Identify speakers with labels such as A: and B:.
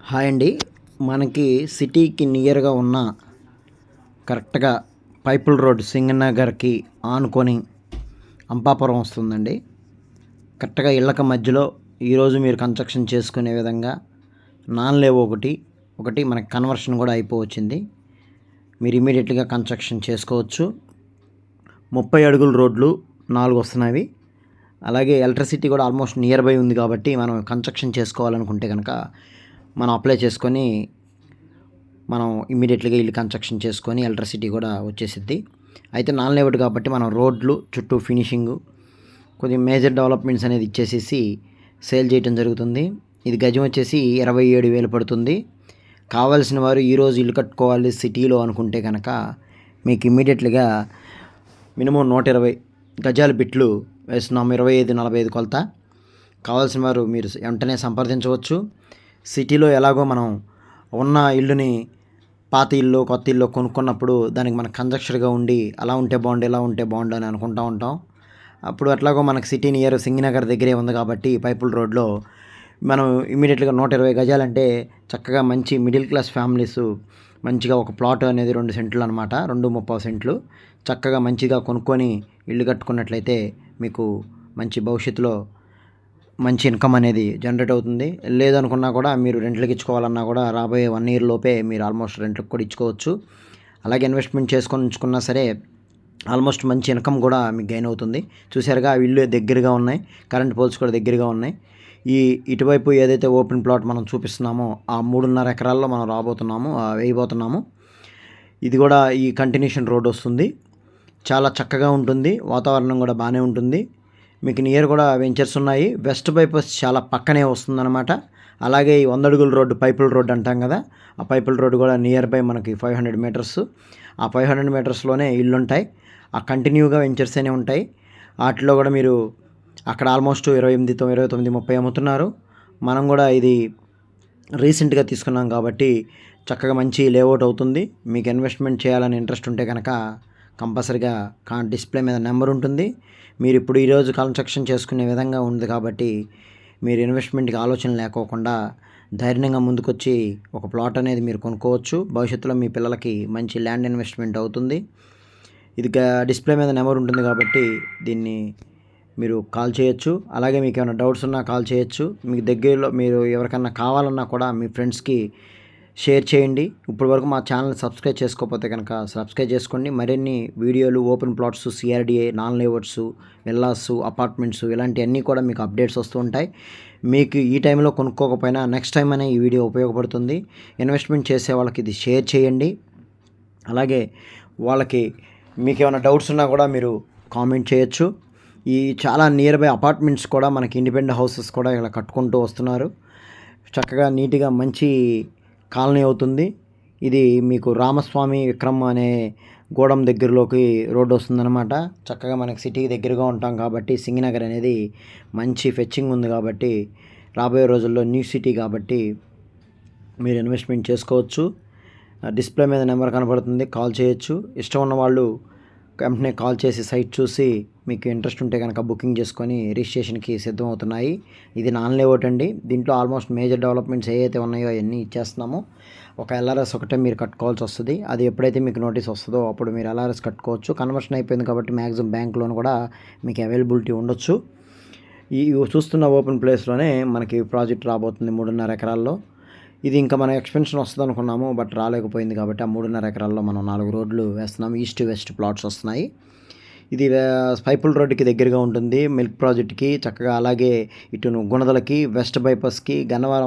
A: Hi అండి. మనకి సిటీకి నియర్గా ఉన్న కరెక్ట్గా పైపుల్ రోడ్ సింగనగర్కి ఆనుకొని అంపాపురం వస్తుందండి. కరెక్ట్గా ఇళ్ళక మధ్యలో ఈరోజు మీరు కన్స్ట్రక్షన్ చేసుకునే విధంగా నాన్ లేవ్ ఒకటి మనకి కన్వర్షన్ కూడా అయిపోవచ్చింది. మీరు ఇమీడియట్గా కన్స్ట్రక్షన్ చేసుకోవచ్చు. 30 అడుగుల రోడ్లు 4 వస్తున్నాయి. అలాగే ఎలక్ట్రిసిటీ కూడా ఆల్మోస్ట్ నియర్ బై ఉంది కాబట్టి మనం కన్స్ట్రక్షన్ చేసుకోవాలనుకుంటే కనుక మనం అప్లై చేసుకొని మనం ఇమ్మీడియట్గా ఇల్లు కన్స్ట్రక్షన్ చేసుకొని ఎలక్ట్రిసిటీ కూడా వచ్చేసిద్ది. అయితే నాన్ లేఅవుట్ కాబట్టి మనం రోడ్లు చుట్టూ ఫినిషింగు కొద్దిగా మేజర్ డెవలప్మెంట్స్ అనేది ఇచ్చేసేసి సేల్ చేయడం జరుగుతుంది. ఇది గజం వచ్చేసి 27,000 పడుతుంది. కావాల్సిన వారు ఈరోజు ఇల్లు కట్టుకోవాలి సిటీలో అనుకుంటే కనుక మీకు ఇమ్మీడియట్గా మినిమం 120 గజాల బిట్లు వేస్తున్నాము. 25-45 కొలత. కావాల్సిన వారు మీరు వెంటనే సంప్రదించవచ్చు. సిటీలో ఎలాగో మనం ఉన్న ఇల్లుని పాత ఇల్లు కొత్త ఇల్లు కొనుక్కున్నప్పుడు దానికి మనకు కన్జక్షన్గా ఉండి అలా ఉంటే బాగుండు ఇలా ఉంటే బాగుండు అని అనుకుంటూ ఉంటాం. అప్పుడు అట్లాగో మనకు సిటీ నియర్ సింగనగర్ దగ్గరే ఉంది కాబట్టి పైపుల్ రోడ్లో మనం ఇమీడియట్గా 120 గజాలంటే చక్కగా మంచి మిడిల్ క్లాస్ ఫ్యామిలీస్ మంచిగా ఒక ప్లాట్ అనేది 2 సెంట్లు అనమాట, 2.30 సెంట్లు చక్కగా మంచిగా కొనుక్కొని ఇల్లు కట్టుకున్నట్లయితే మీకు మంచి భవిష్యత్తులో మంచి ఇన్కమ్ అనేది జనరేట్ అవుతుంది. లేదనుకున్నా కూడా మీరు రెంట్లకి ఇచ్చుకోవాలన్నా కూడా రాబోయే 1 ఇయర్ లోపే మీరు ఆల్మోస్ట్ రెంట్లకు కూడా ఇచ్చుకోవచ్చు. అలాగే ఇన్వెస్ట్మెంట్ చేసుకొని ఉంచుకున్నా సరే ఆల్మోస్ట్ మంచి ఇన్కమ్ కూడా మీకు గెయిన్ అవుతుంది. చూసారుగా ఇల్లు దగ్గరగా ఉన్నాయి, కరెంట్ పోల్స్ కూడా దగ్గరగా ఉన్నాయి. ఇటువైపు ఏదైతే ఓపెన్ ప్లాట్ మనం చూపిస్తున్నామో ఆ 3.5 ఎకరాల్లో మనం వేయబోతున్నాము. ఇది కూడా ఈ కంటిన్యూషన్ రోడ్ వస్తుంది. చాలా చక్కగా ఉంటుంది, వాతావరణం కూడా బాగానే ఉంటుంది. మీకు నియర్ కూడా వెంచర్స్ ఉన్నాయి. వెస్ట్ బైపాస్ చాలా పక్కనే వస్తుందన్నమాట. అలాగే ఈ 100 అడుగుల రోడ్డు పైపుల్ రోడ్ అంటాం కదా, ఆ పైపుల్ రోడ్డు కూడా నియర్ బై మనకి 500 మీటర్స్. ఆ 500 మీటర్స్లోనే ఇల్లు ఉంటాయి. ఆ కంటిన్యూగా వెంచర్స్ అనే ఉంటాయి. వాటిలో కూడా మీరు అక్కడ ఆల్మోస్ట్ 28, 29, 30 అమ్ముతున్నారు. మనం కూడా ఇది రీసెంట్గా తీసుకున్నాం కాబట్టి చక్కగా మంచి లేఅవుట్ అవుతుంది. మీకు ఇన్వెస్ట్మెంట్ చేయాలని ఇంట్రెస్ట్ ఉంటే కనుక కంపల్సరీగా డిస్ప్లే మీద నెంబర్ ఉంటుంది. మీరు ఇప్పుడు ఈరోజు కన్స్ట్రక్షన్ చేసుకునే విధంగా ఉంది కాబట్టి మీరు ఇన్వెస్ట్మెంట్కి ఆలోచన లేకోకుండా ధైర్యంగా ముందుకొచ్చి ఒక ప్లాట్ అనేది మీరు కొనుక్కోవచ్చు. భవిష్యత్తులో మీ పిల్లలకి మంచి ల్యాండ్ ఇన్వెస్ట్మెంట్ అవుతుంది. ఇది డిస్ప్లే మీద నెంబర్ ఉంటుంది కాబట్టి దీన్ని మీరు కాల్ చేయొచ్చు. అలాగే మీకు ఏమైనా డౌట్స్ ఉన్నా కాల్ చేయొచ్చు. మీకు దగ్గరలో మీరు ఎవరికన్నా కావాలన్నా కూడా మీ ఫ్రెండ్స్కి షేర్ చేయండి. ఇప్పటి వరకు మా ఛానల్ సబ్స్క్రైబ్ చేసుకోకపోతే కనుక సబ్స్క్రైబ్ చేసుకోండి. మరిన్ని వీడియోలు open plots, CRDA, non layouts, villas, apartments ఇలాంటివన్నీ కూడా మీకు అప్డేట్స్ వస్తూ ఉంటాయి. మీకు ఈ టైంలో కొనుక్కోకపోయినా నెక్స్ట్ టైం అనే ఈ వీడియో ఉపయోగపడుతుంది. ఇన్వెస్ట్మెంట్ చేసే వాళ్ళకి ఇది షేర్ చేయండి. అలాగే వాళ్ళకి మీకు ఏమైనా డౌట్స్ ఉన్నా కూడా మీరు కామెంట్ చేయొచ్చు. ఈ చాలా నియర్ బై అపార్ట్మెంట్స్ కూడా మనకి ఇండిపెండెంట్ హౌసెస్ కూడా ఇలా కట్టుకుంటూ వస్తున్నారు. చక్కగా నీట్గా మంచి కాలనీ అవుతుంది. ఇది మీకు రామస్వామి విక్రమ్ అనే గూడెం దగ్గరలోకి రోడ్డు వస్తుందన్నమాట. చక్కగా మనకి సిటీకి దగ్గరగా ఉంటాం కాబట్టి సింగనగర్ అనేది మంచి ఫెచ్చింగ్ ఉంది కాబట్టి రాబోయే రోజుల్లో న్యూ సిటీ కాబట్టి మీరు ఇన్వెస్ట్మెంట్ చేసుకోవచ్చు. డిస్ప్లే మీద నెంబర్ కనపడుతుంది, కాల్ చేయొచ్చు. ఇష్టం ఉన్న వాళ్ళు వెంటనే కాల్ చేసి సైట్ చూసి మీకు ఇంట్రెస్ట్ ఉంటే కనుక బుకింగ్ చేసుకొని రిజిస్ట్రేషన్కి సిద్ధం అవుతున్నాయి. ఇది నాన్ లేఅవుట్ అండి. దీంట్లో ఆల్మోస్ట్ మేజర్ డెవలప్మెంట్స్ ఏవైతే ఉన్నాయో అవన్నీ ఇచ్చేస్తున్నాము. ఒక ఎల్ఆర్ఎస్ ఒకటే మీరు కట్టుకోవాల్సి వస్తుంది. అది ఎప్పుడైతే మీకు నోటీస్ వస్తుందో అప్పుడు మీరు ఎల్ఆర్ఎస్ కట్టుకోవచ్చు. కన్వర్షన్ అయిపోయింది కాబట్టి మ్యాక్సిమం బ్యాంక్ లోన్ కూడా మీకు అవైలబిలిటీ ఉండొచ్చు. ఈ చూస్తున్న ఓపెన్ ప్లేస్లోనే మనకి ప్రాజెక్ట్ రాబోతుంది 3.5 ఎకరాల్లో. ఇది ఇంకా మన ఎక్స్పెన్షన్ వస్తుంది అనుకున్నాము, బట్ రాలేకపోయింది కాబట్టి ఆ 3.5 ఎకరాల్లో మనం 4 రోడ్లు వేస్తున్నాము. ఈస్ట్ వెస్ట్ ప్లాట్స్ వస్తున్నాయి. ఇది పైపుల్ రోడ్డుకి దగ్గరగా ఉంటుంది, మిల్క్ ప్రాజెక్ట్కి చక్కగా. అలాగే ఇటు గుణదలకి, వెస్ట్ బైపాస్కి, గన్నవరం